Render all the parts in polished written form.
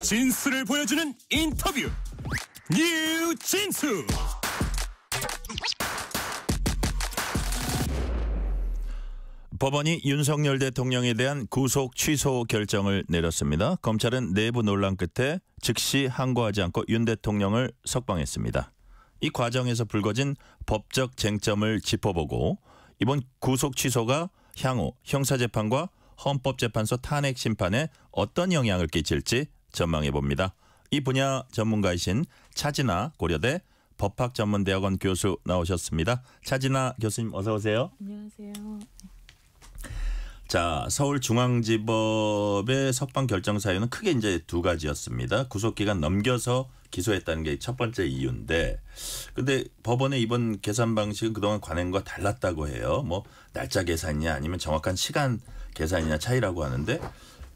진실을 보여주는 인터뷰 뉴진수. 법원이 윤석열 대통령에 대한 구속 취소 결정을 내렸습니다. 검찰은 내부 논란 끝에 즉시 항고하지 않고 윤 대통령을 석방했습니다. 이 과정에서 불거진 법적 쟁점을 짚어보고 이번 구속 취소가 향후 형사재판과 헌법재판소 탄핵 심판에 어떤 영향을 끼칠지 전망해봅니다. 이 분야 전문가이신 차진아 고려대 법학전문대학원 교수 나오셨습니다. 차진아 교수님 어서 오세요. 안녕하세요. 자, 서울중앙지법의 석방 결정 사유는 크게 이제 두 가지였습니다. 구속기간 넘겨서 기소했다는 게 첫 번째 이유인데, 근데 법원의 이번 계산 방식은 그동안 관행과 달랐다고 해요. 뭐 날짜 계산이냐 아니면 정확한 시간 계산이냐 차이라고 하는데,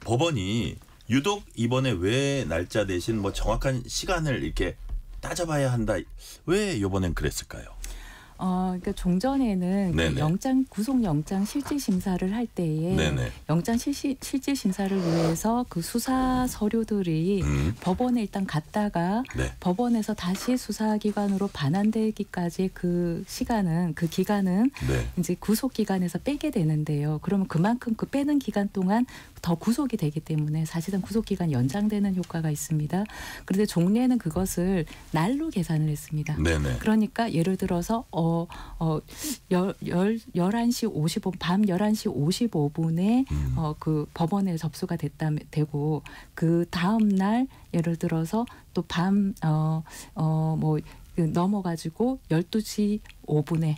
법원이 유독 이번에 왜 날짜 대신 뭐 정확한 시간을 이렇게 따져봐야 한다. 왜 이번엔 그랬을까요? 그러니까 종전에는 그 구속영장 실질 심사를 할 때에 영장 실질 심사를 위해서 그 수사 서류들이 법원에 일단 갔다가 법원에서 다시 수사기관으로 반환되기까지 그 기간은 이제 구속 기간에서 빼게 되는데요. 그러면 그만큼 그 빼는 기간 동안 더 구속이 되기 때문에 사실상 구속 기간이 연장되는 효과가 있습니다. 그런데 종래는 그것을 날로 계산을 했습니다. 그러니까 예를 들어서 11시 55분 밤 11시 55분에 그 법원에 접수가 되고 그 다음 날 예를 들어서 또 밤 넘어가지고 12시 5분에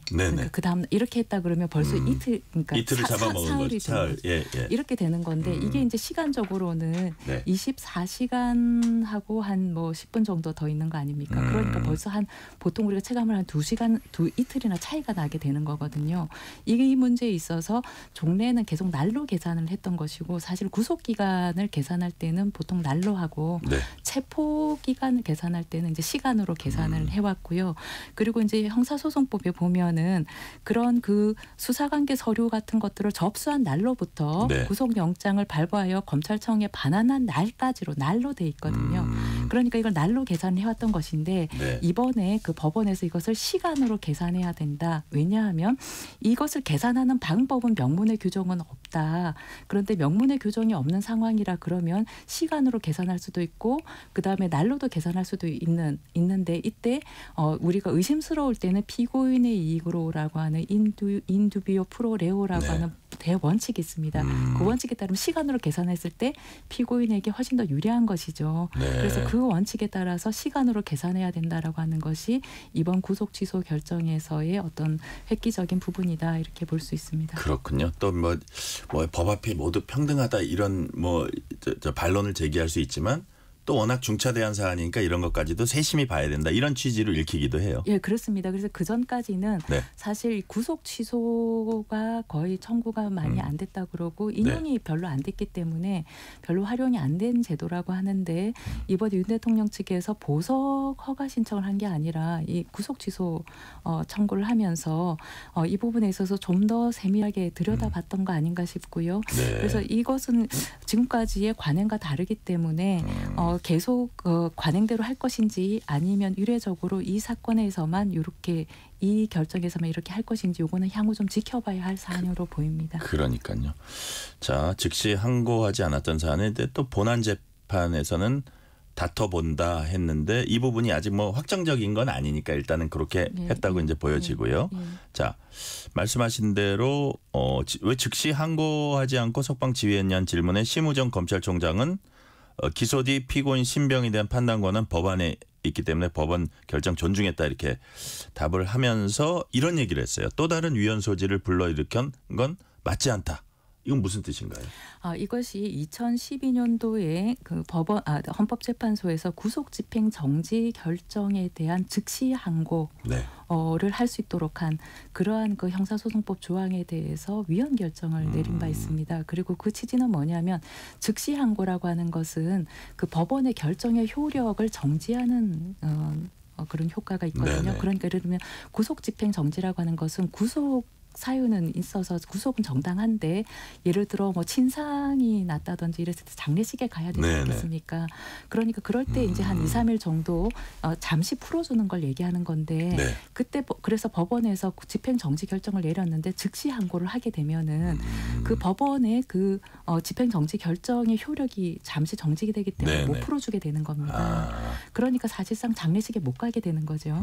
그 다음 하이렇게 했다 그러면 벌써 이틀, 그러니까 이틀을 잡아먹은 거죠. 사흘. 이렇게 되는 건데 이게 이제 시간적으로는 24시간하고 한 뭐 10분 정도 더 있는 거 아닙니까? 그러니까 벌써 보통 우리가 체감을 한 2시간, 이틀이나 차이가 나게 되는 거거든요. 이 문제에 있어서 종래는 계속 날로 계산을 했던 것이고, 사실 구속 기간을 계산할 때는 보통 날로 하고 체포 기간을 계산할 때는 이제 시간으로 계산을 해왔고요. 그리고 이제 형사소송법에 보면은 그런 그 수사관계 서류 같은 것들을 접수한 날로부터 구속영장을 발부하여 검찰청에 반환한 날까지로 날로 돼 있거든요. 그러니까 이걸 날로 계산을 해왔던 것인데 이번에 그 법원에서 이것을 시간으로 계산해야 된다. 왜냐하면 이것을 계산하는 방법은 명문의 규정은 없다. 그런데 명문의 규정이 없는 상황이라 그러면 시간으로 계산할 수도 있고 그다음에 날로도 계산할 수도 있는데 이때 우리가 의심스러울 때는 피고인의 이익으로라고 하는 인두비오 프로레오라고 하는 대원칙이 있습니다. 그 원칙에 따르면 시간으로 계산했을 때 피고인에게 훨씬 더 유리한 것이죠. 그래서 그 원칙에 따라서 시간으로 계산해야 된다라고 하는 것이 이번 구속 취소 결정에서의 어떤 획기적인 부분이다 이렇게 볼 수 있습니다. 그렇군요. 또 뭐 법 앞에 모두 평등하다 이런 반론을 제기할 수 있지만 또 워낙 중차대한 사안이니까 이런 것까지도 세심히 봐야 된다. 이런 취지로 읽히기도 해요. 예, 그렇습니다. 그래서 그 전까지는 사실 구속 취소가 거의 청구가 많이 안 됐다 그러고 인용이 별로 안 됐기 때문에 별로 활용이 안 된 제도라고 하는데 이번에 윤 대통령 측에서 보석 허가 신청을 한 게 아니라 이 구속 취소 청구를 하면서 이 부분에 있어서 좀 더 세밀하게 들여다봤던 거 아닌가 싶고요. 그래서 이것은 지금까지의 관행과 다르기 때문에 계속 관행대로 할 것인지 아니면 유례적으로 이 사건에서만 이렇게 이 결정에서만 이렇게 할 것인지 요거는 향후 좀 지켜봐야 할 사안으로 보입니다. 그러니까요. 자, 즉시 항고하지 않았던 사안인데 또 본안 재판에서는 다퉈본다 했는데 이 부분이 아직 뭐 확정적인 건 아니니까 일단은 그렇게 했다고 이제 보여지고요. 자, 말씀하신 대로 왜 즉시 항고하지 않고 석방 지휘했냐는 질문에 심우정 검찰총장은 기소 뒤 피고인 신병에 대한 판단권은 법안에 있기 때문에 법원 결정 존중했다 이렇게 답을 하면서 이런 얘기를 했어요. 또 다른 위헌 소지를 불러일으킨 건 맞지 않다. 이건 무슨 뜻인가요? 이것이 2012년도에 그 헌법재판소에서 구속집행 정지 결정에 대한 즉시 항고를 할 수 있도록 한 그러한 그 형사소송법 조항에 대해서 위헌 결정을 내린 바 있습니다. 그리고 그 취지는 뭐냐면 즉시 항고라고 하는 것은 그 법원의 결정의 효력을 정지하는 그런 효과가 있거든요. 그러니까 예를 들면 구속집행 정지라고 하는 것은 구속 사유는 있어서 구속은 정당한데 예를 들어 뭐 친상이 났다든지 이랬을 때 장례식에 가야 되지 네네. 않겠습니까? 그러니까 그럴 때 이제 한 2, 3일 정도 잠시 풀어주는 걸 얘기하는 건데 네. 그때 그래서 법원에서 집행 정지 결정을 내렸는데 즉시 항고를 하게 되면은 그 법원의 그 집행 정지 결정의 효력이 잠시 정지가 되기 때문에 네네. 못 풀어주게 되는 겁니다. 아. 그러니까 사실상 장례식에 못 가게 되는 거죠.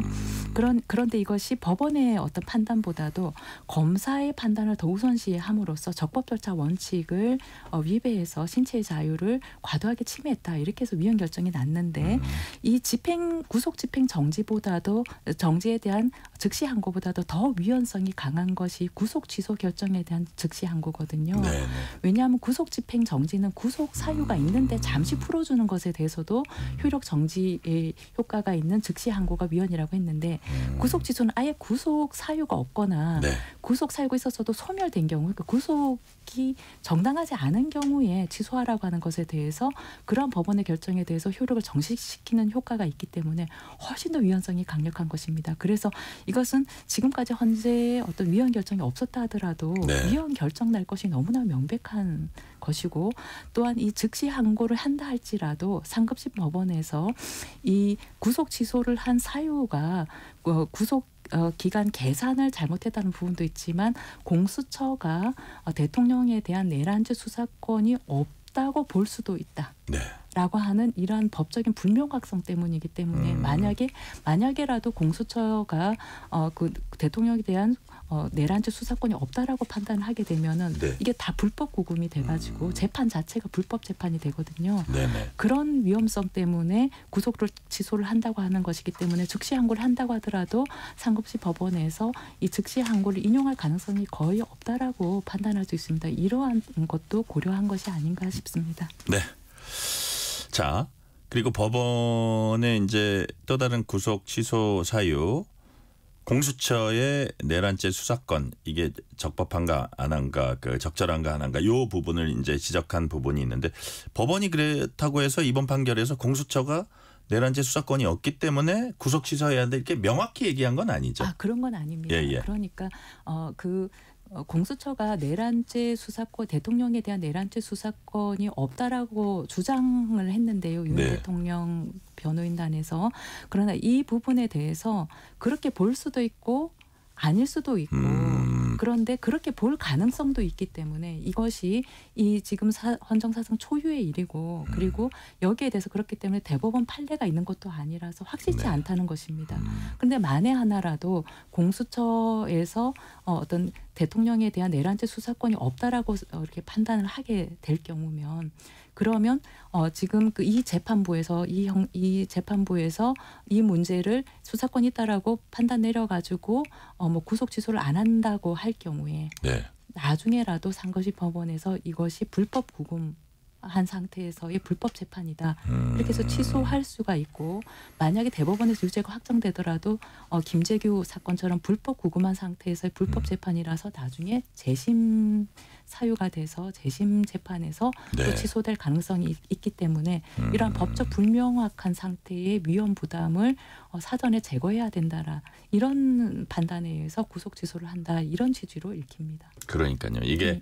그런데 이것이 법원의 어떤 판단보다도 검사의 판단을 더 우선시함으로써 적법 절차 원칙을 위배해서 신체의 자유를 과도하게 침해했다. 이렇게 해서 위헌 결정이 났는데 이 구속 집행 정지에 대한 즉시 항고보다도 더 위헌성이 강한 것이 구속 취소 결정에 대한 즉시 항고거든요. 네네. 왜냐하면 구속 집행 정지는 구속 사유가 있는데 잠시 풀어주는 것에 대해서도 효력 정지의 효과가 있는 즉시 항고가 위헌이라고 했는데 구속 취소는 아예 구속 사유가 없거나 네. 구속 사유가 있었어도 소멸된 경우, 그러니까 구속이 정당하지 않은 경우에 취소하라고 하는 것에 대해서 그런 법원의 결정에 대해서 효력을 정지시키는 효과가 있기 때문에 훨씬 더 위헌성이 강력한 것입니다. 그래서 이것은 지금까지 헌재에 어떤 위헌 결정이 없었다 하더라도 네. 위헌 결정 날 것이 너무나 명백한 것이고 또한 이 즉시 항고를 한다 할지라도 상급심 법원에서 이 구속 취소를 한 사유가 구속 기간 계산을 잘못했다는 부분도 있지만 공수처가 대통령에 대한 내란죄 수사권이 없다고 볼 수도 있다. 네. 라고 하는 이러한 법적인 불명확성 때문이기 때문에 만약에라도 공수처가 그 대통령에 대한 내란죄 수사권이 없다라고 판단을 하게 되면은 네. 이게 다 불법 구금이 돼가지고 재판 자체가 불법 재판이 되거든요. 네네. 그런 위험성 때문에 구속을 취소를 한다고 하는 것이기 때문에 즉시 항고를 한다고 하더라도 상급시 법원에서 이 즉시 항고를 인용할 가능성이 거의 없다라고 판단할 수 있습니다. 이러한 것도 고려한 것이 아닌가 싶습니다. 네. 자, 그리고 법원의 이제 또 다른 구속 취소 사유, 공수처의 내란죄 수사권 이게 적법한가 안 한가, 그 적절한가 안 한가 요 부분을 이제 지적한 부분이 있는데 법원이 그렇다고 해서 이번 판결에서 공수처가 내란죄 수사권이 없기 때문에 구속 취소해야 한다 이렇게 명확히 얘기한 건 아니죠. 그런 건 아닙니다. 예, 예. 그러니까 공수처가 내란죄 수사권 대통령에 대한 내란죄 수사권이 없다라고 주장을 했는데요. 윤 네. 대통령 변호인단에서. 그러나 이 부분에 대해서 그렇게 볼 수도 있고 아닐 수도 있고 그런데 그렇게 볼 가능성도 있기 때문에 이것이 이 지금 헌정사상 초유의 일이고 그리고 여기에 대해서 그렇기 때문에 대법원 판례가 있는 것도 아니라서 확실치 네. 않다는 것입니다. 그런데 만에 하나라도 공수처에서 어떤 대통령에 대한 내란죄 수사권이 없다라고 이렇게 판단을 하게 될 경우면 그러면 지금 이 재판부에서 이 재판부에서 이 문제를 수사권이 있다라고 판단 내려가지고 뭐 구속 취소를 안 한다고 할 경우에 네. 나중에라도 상급시 법원에서 이것이 불법 구금한 상태에서의 불법 재판이다. 이렇게 해서 취소할 수가 있고 만약에 대법원에서 유죄가 확정되더라도 김재규 사건처럼 불법 구금한 상태에서의 불법 재판이라서 나중에 재심 사유가 돼서 재심 재판에서 네. 또 취소될 가능성이 있기 때문에 이러한 법적 불명확한 상태의 위헌 부담을 사전에 제거해야 된다라 이런 판단에 의해서 구속 취소를 한다 이런 취지로 읽힙니다. 그러니까요. 이게 네.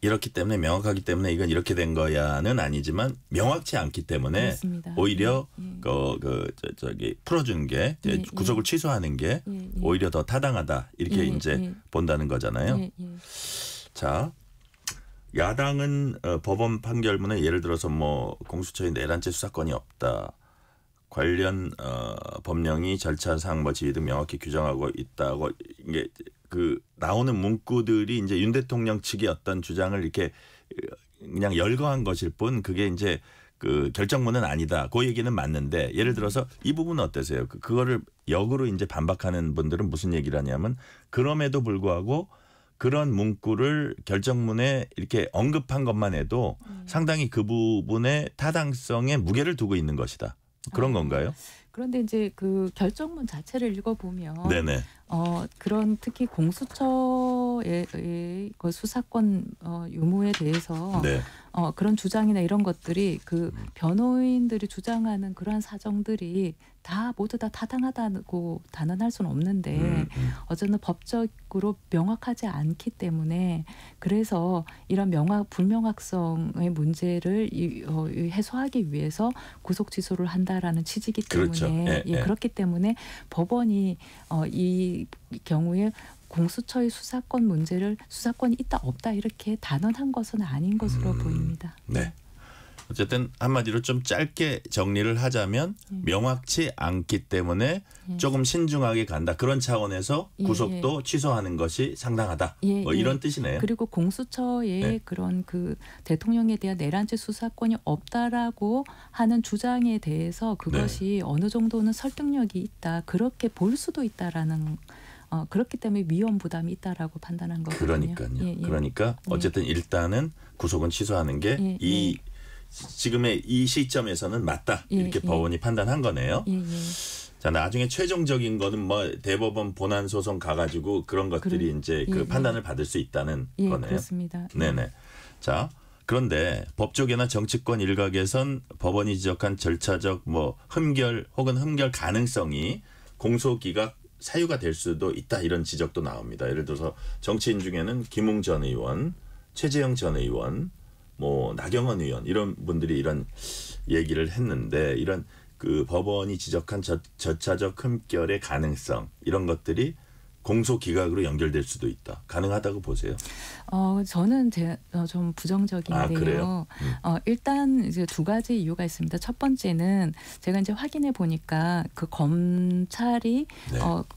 이렇기 때문에 명확하기 때문에 이건 이렇게 된 거야는 아니지만 명확치 않기 때문에 그렇습니다. 오히려 예. 저기 풀어주는 게 예, 구속을 취소하는 게 예. 오히려 더 타당하다 이렇게 예, 이제 예. 본다는 거잖아요. 예. 자, 야당은 법원 판결문에 예를 들어서 뭐 공수처의 내란죄 수사권이 없다. 관련 법령이 절차상 뭐 지위 등 명확히 규정하고 있다고 이게 그 나오는 문구들이 이제 윤 대통령 측의 어떤 주장을 이렇게 그냥 열거한 것일 뿐 그게 이제 그 결정문은 아니다. 그 얘기는 맞는데 예를 들어서 이 부분은 어떠세요? 그거를 역으로 이제 반박하는 분들은 무슨 얘기를 하냐면 그럼에도 불구하고 그런 문구를 결정문에 이렇게 언급한 것만 해도 상당히 그 부분의 타당성에 무게를 두고 있는 것이다. 그런 건가요? 그런데 이제 그 결정문 자체를 읽어보면 네네. 그런 특히 공수처의 그 수사권 유무에 대해서 네. 그런 주장이나 이런 것들이 그 변호인들이 주장하는 그러한 사정들이 다 모두 다 타당하다고 단언할 수는 없는데 어쨌든 법적으로 명확하지 않기 때문에 그래서 이런 불명확성의 문제를 해소하기 위해서 구속 취소를 한다라는 취지이기 때문에 그렇죠. 예. 그렇기 때문에 법원이 이 경우에 공수처의 수사권이 있다 없다 이렇게 단언한 것은 아닌 것으로 보입니다. 네. 어쨌든 한마디로 좀 짧게 정리를 하자면 명확치 않기 때문에 조금 신중하게 간다. 그런 차원에서 구속도 취소하는 것이 상당하다. 뭐 이런 뜻이네요. 그리고 공수처의 그런 그 대통령에 대한 내란죄 수사권이 없다라고 하는 주장에 대해서 그것이 어느 정도는 설득력이 있다. 그렇게 볼 수도 있다라는 그렇기 때문에 위험 부담이 있다라고 판단한 거거든요. 그러니까요. 그러니까 어쨌든 일단은 구속은 취소하는 게 지금의 이 시점에서는 맞다. 이렇게 법원이 판단한 거네요. 자, 나중에 최종적인 거는 뭐 대법원 본안 소송 가가지고 그런 것들이 이제 그 판단을 받을 수 있다는 거네요. 그렇습니다. 네네. 자, 그런데 법조계나 정치권 일각에선 법원이 지적한 절차적 뭐 흠결 혹은 흠결 가능성이 공소기각 사유가 될 수도 있다 이런 지적도 나옵니다. 예를 들어서 정치인 중에는 김웅 전 의원, 최재형 전 의원, 뭐 나경원 의원 이런 분들이 이런 얘기를 했는데 이런 그 법원이 지적한 절차적 흠결의 가능성 이런 것들이 공소 기각으로 연결될 수도 있다. 가능하다고 보세요? 저는 좀 부정적인데요. 아, 그래요? 일단 이제 두 가지 이유가 있습니다. 첫 번째는 제가 이제 확인해 보니까 그 검찰이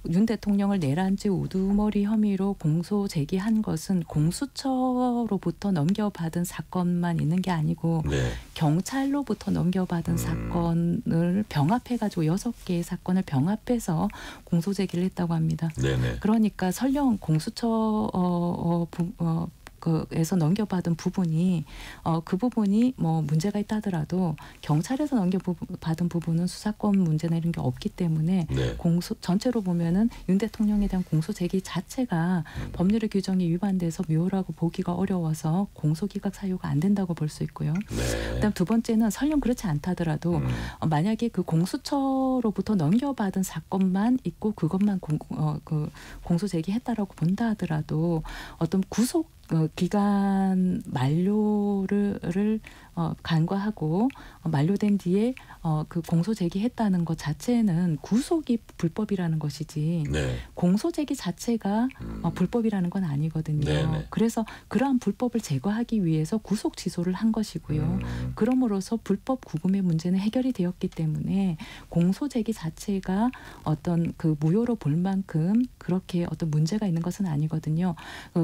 윤 대통령을 내란죄 우두머리 혐의로 공소 제기한 것은 공수처로부터 넘겨받은 사건만 있는 게 아니고 경찰로부터 넘겨받은 사건을 병합해가지고 6개의 사건을 병합해서 공소 제기를 했다고 합니다. 네네. 그러니까 설령 공수처 에서 넘겨받은 부분이 그 부분이 뭐 문제가 있다 하더라도 경찰에서 넘겨받은 부분은 수사권 문제나 이런 게 없기 때문에 전체로 보면은 윤 대통령에 대한 공소 제기 자체가 법률의 규정이 위반돼서 묘라고 보기가 어려워서 공소기각 사유가 안 된다고 볼 수 있고요. 그다음 두 번째는 설령 그렇지 않다 하더라도 만약에 그 공수처로부터 넘겨받은 사건만 있고 그것만 공소 제기했다라고 본다 하더라도 어떤 구속 기간 만료를 간과하고 만료된 뒤에 그 공소 제기했다는 것 자체는 구속이 불법이라는 것이지 공소 제기 자체가 불법이라는 건 아니거든요. 그래서 그러한 불법을 제거하기 위해서 구속 취소를 한 것이고요. 그럼으로써 불법 구금의 문제는 해결이 되었기 때문에 공소 제기 자체가 어떤 그 무효로 볼 만큼 그렇게 어떤 문제가 있는 것은 아니거든요.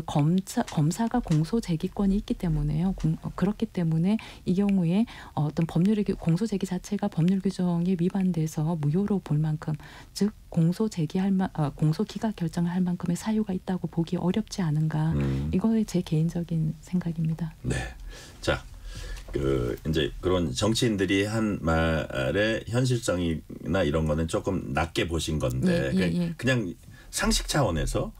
검사가 공소 제기권이 있기 때문에요. 그렇기 때문에 이 경우에 어떤 법률의 공소 제기 자체가 법률 규정에 위반돼서 무효로 볼 만큼 즉 공소 기각 결정을 할 만큼의 사유가 있다고 보기 어렵지 않은가. 이거에 제 개인적인 생각입니다. 네. 자, 이제 그런 정치인들이 한 말의 현실성이나 이런 거는 조금 낮게 보신 건데 그냥 상식 차원에서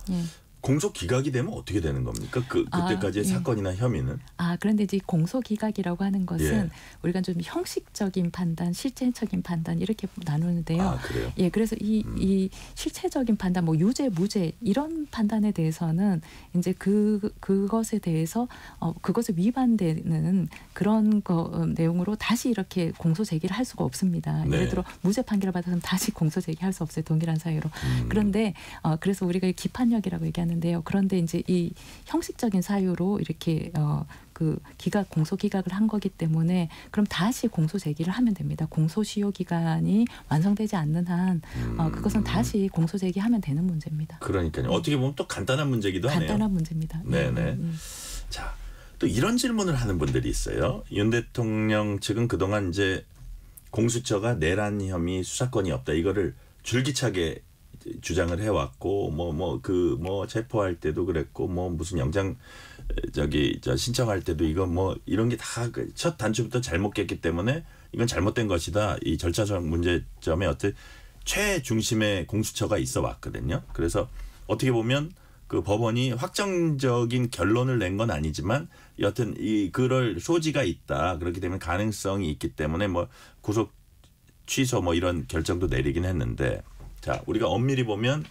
공소 기각이 되면 어떻게 되는 겁니까? 그때까지의 사건이나 혐의는? 그런데 이제 공소 기각이라고 하는 것은 우리가 좀 형식적인 판단, 실체적인 판단 이렇게 나누는데요. 그래요? 그래서 이 실체적인 판단, 뭐 유죄, 무죄 이런 판단에 대해서는 이제 그것에 대해서 그것을 위반되는 그런 내용으로 다시 이렇게 공소 제기를 할 수가 없습니다. 예를 들어 무죄 판결을 받았으면 다시 공소 제기할 수 없어요. 동일한 사유로. 그런데 그래서 우리가 기판력이라고 얘기하는 그런데 이제 이 형식적인 사유로 이렇게 공소 기각을 한 거기 때문에 그럼 다시 공소 제기를 하면 됩니다. 공소시효 기간이 완성되지 않는 한 그것은 다시 공소 제기하면 되는 문제입니다. 그러니까요. 어떻게 보면 또 간단한 문제기도 하네요. 간단한 문제입니다. 네네. 자, 또 이런 질문을 하는 분들이 있어요. 윤 대통령 측은 그동안 이제 공수처가 내란 혐의 수사권이 없다. 이거를 줄기차게 주장을 해왔고 체포할 때도 그랬고 무슨 영장 신청할 때도 이거 이런 게 다 첫 단추부터 잘못됐기 때문에 이건 잘못된 것이다. 이 절차적 문제점에 어떤 최중심의 공수처가 있어 왔거든요. 그래서 어떻게 보면 그 법원이 확정적인 결론을 낸 건 아니지만 여튼 그럴 소지가 있다. 그렇기 때문에 가능성이 있기 때문에 뭐 구속 취소 뭐 이런 결정도 내리긴 했는데 자 우리가 엄밀히 보면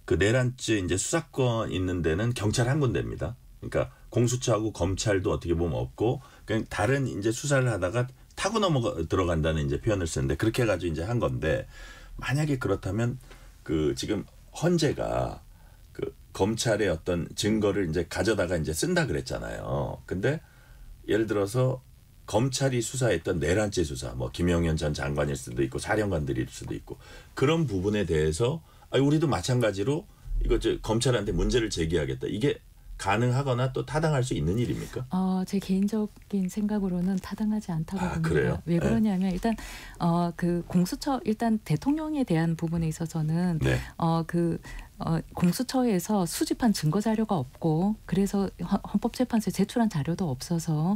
그 내란죄 이제 수사권 있는 데는 경찰 한 군데입니다. 그러니까 공수처하고 검찰도 어떻게 보면 없고 그냥 다른 이제 수사를 하다가 타고 들어간다는 이제 표현을 쓰는데 그렇게 해가지고 이제 한 건데 만약에 그렇다면 그 지금 헌재가 그 검찰의 어떤 증거를 이제 가져다가 이제 쓴다 그랬잖아요. 근데 예를 들어서 검찰이 수사했던 내란죄 수사, 뭐 김영현 전 장관일 수도 있고 사령관들일 수도 있고 그런 부분에 대해서 우리도 마찬가지로 이거 검찰한테 문제를 제기하겠다. 이게 가능하거나 또 타당할 수 있는 일입니까? 제 개인적인 생각으로는 타당하지 않다고 봅니다. 그래요? 왜 그러냐면 일단 그 공수처 일단 대통령에 대한 부분에 있어서는 네. 공수처에서 수집한 증거 자료가 없고 그래서 헌법재판소에 제출한 자료도 없어서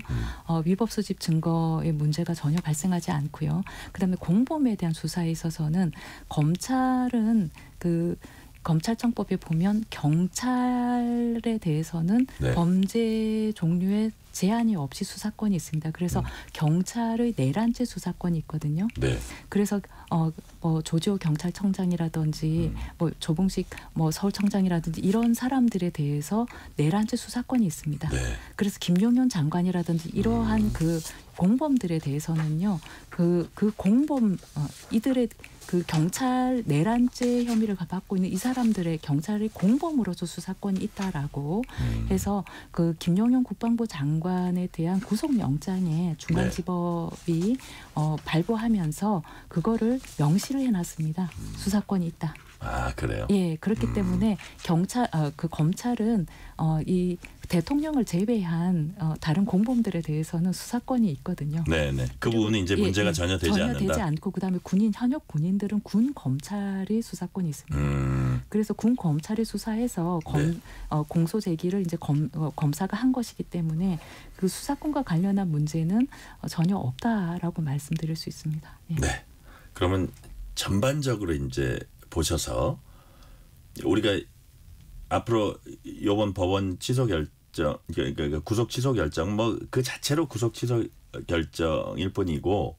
위법 수집 증거의 문제가 전혀 발생하지 않고요. 그다음에 공범에 대한 수사에 있어서는 검찰은 검찰청법에 보면 경찰에 대해서는 네. 범죄 종류에 제한이 없이 수사권이 있습니다. 그래서 경찰의 내란죄 수사권이 있거든요. 네. 그래서 뭐 조지호 경찰청장이라든지 뭐 조봉식 뭐 서울청장이라든지 이런 사람들에 대해서 내란죄 수사권이 있습니다. 네. 그래서 김용현 장관이라든지 이러한 그 공범들에 대해서는요. 그 공범 이들의 그 경찰 내란죄 혐의를 받고 있는 이 사람들의 경찰의 공범으로서 수사권이 있다라고 해서 그 김용현 국방부 장관에 대한 구속영장에 중앙지법이 발부하면서 그거를 명시를 해놨습니다. 수사권이 있다. 아 그래요? 예, 그렇기 때문에 검찰은 이 대통령을 제외한 다른 공범들에 대해서는 수사권이 있거든요. 네네. 그 부분은 이제 문제가 전혀 되지 않는다. 전혀 되지 않고 그다음에 현역 군인들은 군 검찰이 수사권이 있습니다. 그래서 군 검찰이 수사해서 공소 제기를 이제 검사가 한 것이기 때문에 그 수사권과 관련한 문제는 전혀 없다라고 말씀드릴 수 있습니다. 예. 네. 그러면 전반적으로 이제 보셔서 우리가 앞으로 이번 법원 취소 결정, 그러니까 구속 취소 결정 뭐 그 자체로 구속 취소 결정일 뿐이고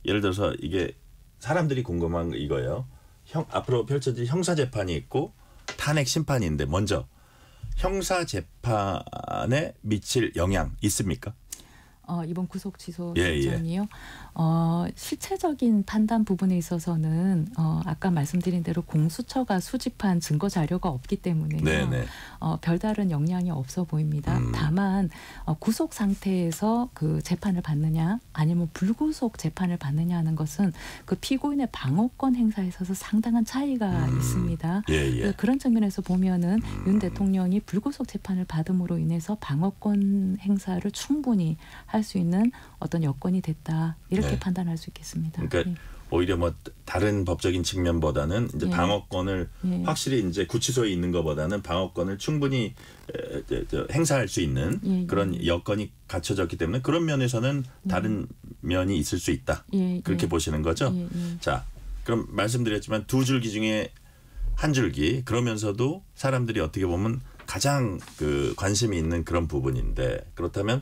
예를 들어서 이게 사람들이 궁금한 이거예요. 앞으로 펼쳐질 형사 재판이 있고 탄핵 심판인데 먼저 형사 재판에 미칠 영향 있습니까? 이번 구속 취소 예. 결정이요. 실체적인 판단 부분에 있어서는 아까 말씀드린 대로 공수처가 수집한 증거 자료가 없기 때문에요. 별다른 영향이 없어 보입니다. 다만 구속 상태에서 그 재판을 받느냐 아니면 불구속 재판을 받느냐 하는 것은 그 피고인의 방어권 행사에 있어서 상당한 차이가 있습니다. 그런 측면에서 보면은 윤 대통령이 불구속 재판을 받음으로 인해서 방어권 행사를 충분히 할 수 있는 어떤 여건이 됐다. 이렇게 판단할 수 있겠습니다. 그러니까 오히려 뭐 다른 법적인 측면보다는 이제 방어권을 확실히 이제 구치소에 있는 것보다는 방어권을 충분히 행사할 수 있는 그런 여건이 갖춰졌기 때문에 그런 면에서는 다른 면이 있을 수 있다. 그렇게 보시는 거죠? 자, 그럼 말씀드렸지만 두 줄기 중에 한 줄기 그러면서도 사람들이 어떻게 보면 가장 그 관심이 있는 그런 부분인데 그렇다면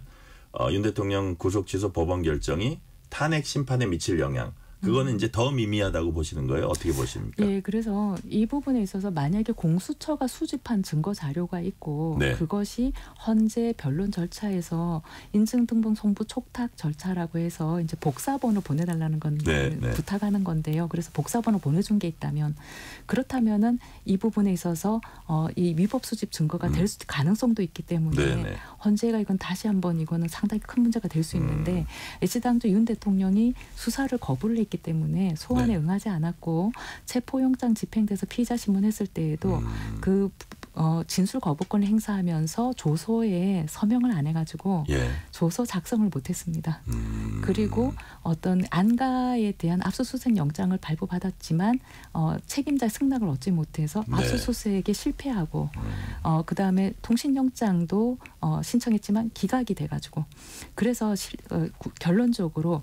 윤 대통령 구속 취소 법원 결정이 탄핵 심판에 미칠 영향 그거는 이제 더 미미하다고 보시는 거예요? 어떻게 보십니까? 예, 그래서 이 부분에 있어서 만약에 공수처가 수집한 증거 자료가 있고 그것이 헌재 변론 절차에서 인증등본 송부 촉탁 절차라고 해서 이제 복사본을 보내달라는 건 부탁하는 건데요. 그래서 복사본을 보내준 게 있다면 그렇다면은 이 부분에 있어서 이 위법 수집 증거가 될 가능성도 있기 때문에 헌재가 이건 다시 한번 이거는 상당히 큰 문제가 될 수 있는데 애시당초 윤 대통령이 수사를 거부를 했기 때문에 소환에 응하지 않았고 체포영장 집행돼서 피의자 신문했을 때에도 그 진술 거부권을 행사하면서 조서에 서명을 안 해가지고 예. 조서 작성을 못했습니다. 그리고 어떤 안가에 대한 압수수색 영장을 발부받았지만 책임자 승낙을 얻지 못해서 네. 압수수색에 실패하고 그다음에 통신영장도 신청했지만 기각이 돼가지고 그래서 결론적으로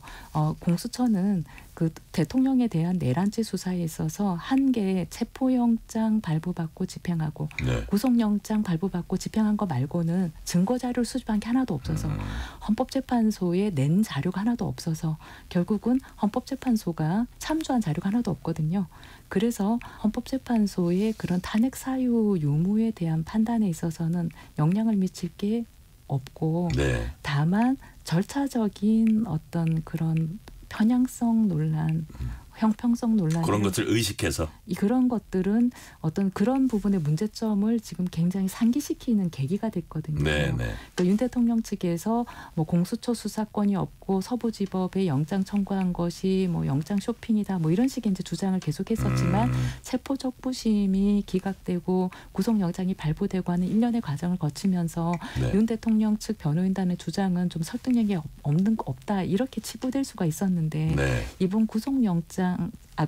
공수처는 그 대통령에 대한 내란죄 수사에 있어서 한 개의 체포영장 발부받고 집행하고 네. 구속영장 발부받고 집행한 거 말고는 증거자료를 수집한 게 하나도 없어서 헌법재판소에 낸 자료가 하나도 없어서 결국은 헌법재판소가 참조한 자료가 하나도 없거든요. 그래서 헌법재판소의 그런 탄핵 사유 유무에 대한 판단에 있어서는 영향을 미칠 게 없고 네. 다만 절차적인 어떤 그런 편향성 논란, 형평성 논란 그런 것을 의식해서 그런 것들은 어떤 그런 부분의 문제점을 지금 굉장히 상기시키는 계기가 됐거든요. 네, 네. 그러니까 윤 대통령 측에서 뭐 공수처 수사권이 없고 서부지법에 영장 청구한 것이 뭐 영장 쇼핑이다 뭐 이런 식의 이제 주장을 계속했었지만 체포적부심이 기각되고 구속영장이 발부되고 하는 일련의 과정을 거치면서 네. 윤 대통령 측 변호인단의 주장은 좀 설득력이 없다 이렇게 치부될 수가 있었는데 네. 이번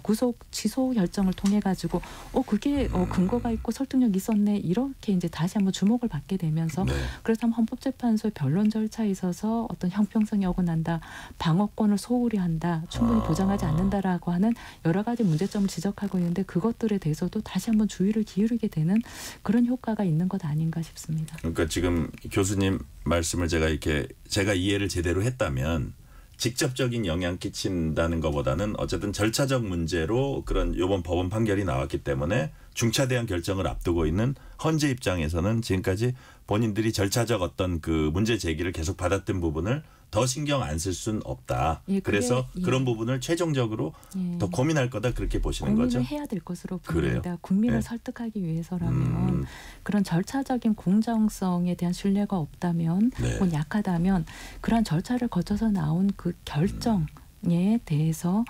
구속 취소 결정을 통해 가지고 그게 근거가 있고 설득력 있었네 이렇게 이제 다시 한번 주목을 받게 되면서 네. 그렇다면 헌법재판소의 변론 절차에 있어서 어떤 형평성이 어긋난다, 방어권을 소홀히 한다, 충분히 보장하지 않는다라고 하는 여러 가지 문제점을 지적하고 있는데 그것들에 대해서도 다시 한번 주의를 기울이게 되는 그런 효과가 있는 것 아닌가 싶습니다. 그러니까 지금 교수님 말씀을 제가 이해를 제대로 했다면 직접적인 영향 끼친다는 것보다는 어쨌든 절차적 문제로 그런 이번 법원 판결이 나왔기 때문에 중차대한 결정을 앞두고 있는 헌재 입장에서는 지금까지 본인들이 절차적 어떤 그 문제 제기를 계속 받았던 부분을 더 신경 안 쓸 수는 없다. 예, 그래서 그런 부분을 최종적으로 더 고민할 거다 그렇게 보시는 거죠. 고민을 해야 될 것으로 그래요? 보입니다. 국민을 네. 설득하기 위해서라면 그런 절차적인 공정성에 대한 신뢰가 없다면 네. 혹은 약하다면 그런 절차를 거쳐서 나온 그 결정에 대해서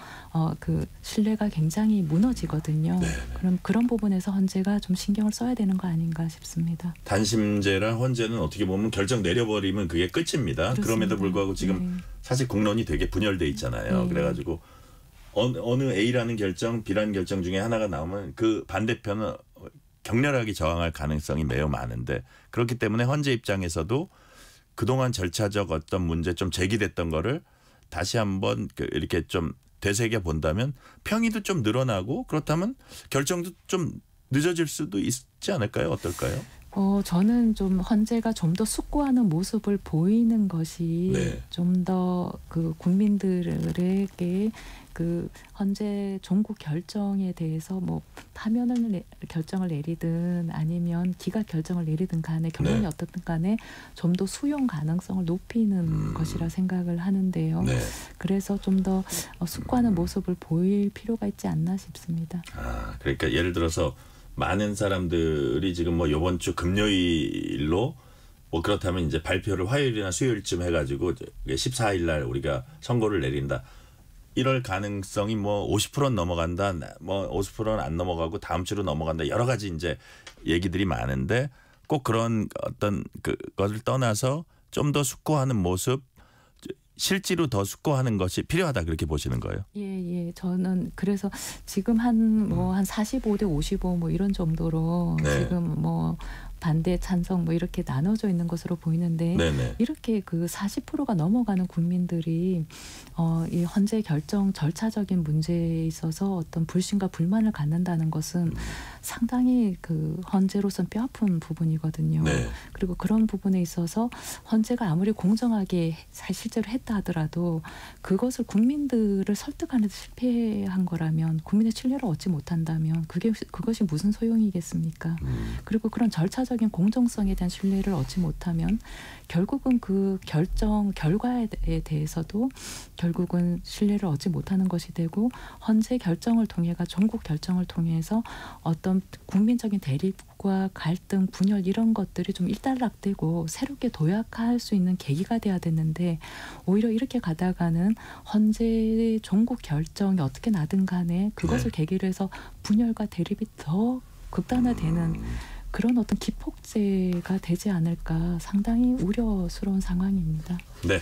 그 신뢰가 굉장히 무너지거든요. 네. 그럼 그런 부분에서 헌재가 좀 신경을 써야 되는 거 아닌가 싶습니다. 단심제랑 헌재는 어떻게 보면 결정 내려버리면 그게 끝입니다. 그렇습니다. 그럼에도 불구하고 지금 사실 국론이 되게 분열돼 있잖아요. 네. 그래가지고 어느 A라는 결정, B라는 결정 중에 하나가 나오면 그 반대편은 격렬하게 저항할 가능성이 매우 많은데 그렇기 때문에 헌재 입장에서도 그동안 절차적 어떤 문제 좀 제기됐던 거를 다시 한번 이렇게 좀 되새겨 본다면 평의도 좀 늘어나고 그렇다면 결정도 좀 늦어질 수도 있지 않을까요? 어떨까요? 저는 좀 헌재가 좀 더 숙고하는 모습을 보이는 것이 네. 좀 더 그 국민들에게 그 헌재 종국 결정에 대해서 뭐 파면을 결정을 내리든 아니면 기각 결정을 내리든 간에 결론이 네. 어떻든 간에 좀 더 수용 가능성을 높이는 것이라 생각을 하는데요. 네. 그래서 좀 더 숙고하는 모습을 보일 필요가 있지 않나 싶습니다. 그러니까 예를 들어서 많은 사람들이 지금 뭐 이번 주 금요일로 뭐 그렇다면 이제 발표를 화요일이나 수요일쯤 해가지고 14일 날 우리가 선고를 내린다. 이럴 가능성이 뭐 50%는 넘어간다. 뭐 50%는 안 넘어가고 다음 주로 넘어간다. 여러 가지 이제 얘기들이 많은데 꼭 그런 어떤 그것을 떠나서 좀 더 숙고하는 모습 실제로 더 숙고하는 것이 필요하다 그렇게 보시는 거예요? 예. 저는 그래서 지금 한 45대 55 뭐 이런 정도로 네. 지금 뭐 반대 찬성 뭐 이렇게 나눠져 있는 것으로 보이는데 네네. 이렇게 그 40%가 넘어가는 국민들이 이 헌재 결정 절차적인 문제에 있어서 어떤 불신과 불만을 갖는다는 것은 상당히 그 헌재로선 뼈아픈 부분이거든요. 네. 그리고 그런 부분에 있어서 헌재가 아무리 공정하게 실제로 했다 하더라도 그것을 국민들을 설득하는 데 실패한 거라면 국민의 신뢰를 얻지 못한다면 그것이 무슨 소용이겠습니까? 그리고 그런 절차적인 공정성에 대한 신뢰를 얻지 못하면 결국은 그 결정 결과에 대해서도 결국은 신뢰를 얻지 못하는 것이 되고 헌재 결정을 통해가 전국 결정을 통해서 어떤 국민적인 대립과 갈등, 분열 이런 것들이 좀 일단락되고 새롭게 도약할 수 있는 계기가 돼야 되는데 오히려 이렇게 가다가는 헌재 전국 결정이 어떻게 나든 간에 그것을 계기로 해서 분열과 대립이 더 극단화되는 그런 어떤 기폭제가 되지 않을까 상당히 우려스러운 상황입니다. 네.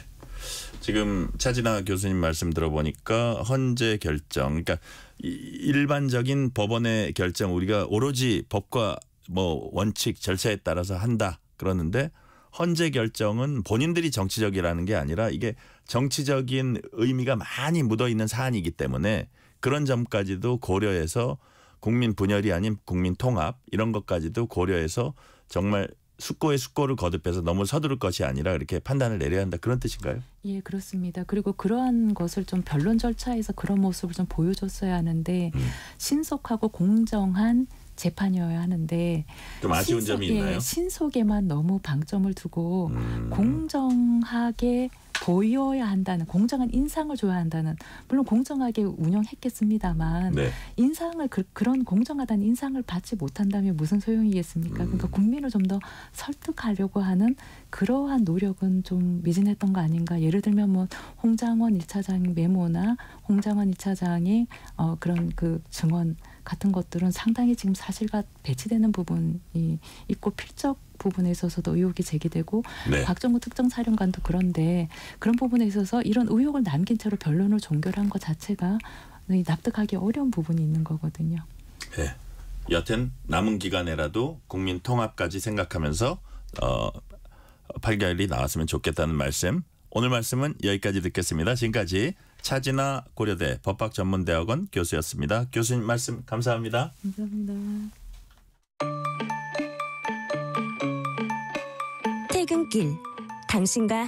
지금 차진아 교수님 말씀 들어보니까 헌재 결정, 그러니까 일반적인 법원의 결정 우리가 오로지 법과 뭐 원칙 절차에 따라서 한다 그러는데 헌재 결정은 본인들이 정치적이라는 게 아니라 이게 정치적인 의미가 많이 묻어 있는 사안이기 때문에 그런 점까지도 고려해서 국민 분열이 아닌 국민 통합 이런 것까지도 고려해서 정말 숙고에 숙고를 거듭해서 너무 서두를 것이 아니라 이렇게 판단을 내려야 한다 그런 뜻인가요? 예, 그렇습니다. 그리고 그러한 것을 좀 변론 절차에서 그런 모습을 좀 보여줬어야 하는데 신속하고 공정한 재판이어야 하는데 좀 아쉬운 점이 있나요? 신속에만 너무 방점을 두고 공정하게 보여야 한다는 공정한 인상을 줘야 한다는 물론 공정하게 운영했겠습니다만 네. 인상을 그런 공정하다는 인상을 받지 못한다면 무슨 소용이겠습니까? 그러니까 국민을 좀 더 설득하려고 하는 그러한 노력은 좀 미진했던 거 아닌가. 예를 들면 뭐 홍장원 1차장 메모나 홍장원 1차장의 그런 그 증언 같은 것들은 상당히 지금 사실과 배치되는 부분이 있고 필적 부분에 있어서도 의혹이 제기되고 네. 박정우 특정사령관도 그런데 그런 부분에 있어서 이런 의혹을 남긴 채로 변론을 종결한 것 자체가 납득하기 어려운 부분이 있는 거거든요. 네. 여튼 남은 기간에라도 국민 통합까지 생각하면서 판결이 나왔으면 좋겠다는 말씀. 오늘 말씀은 여기까지 듣겠습니다. 지금까지 차진아 고려대 법학전문대학원 교수였습니다. 교수님 말씀 감사합니다. 감사합니다. 퇴근길 당신과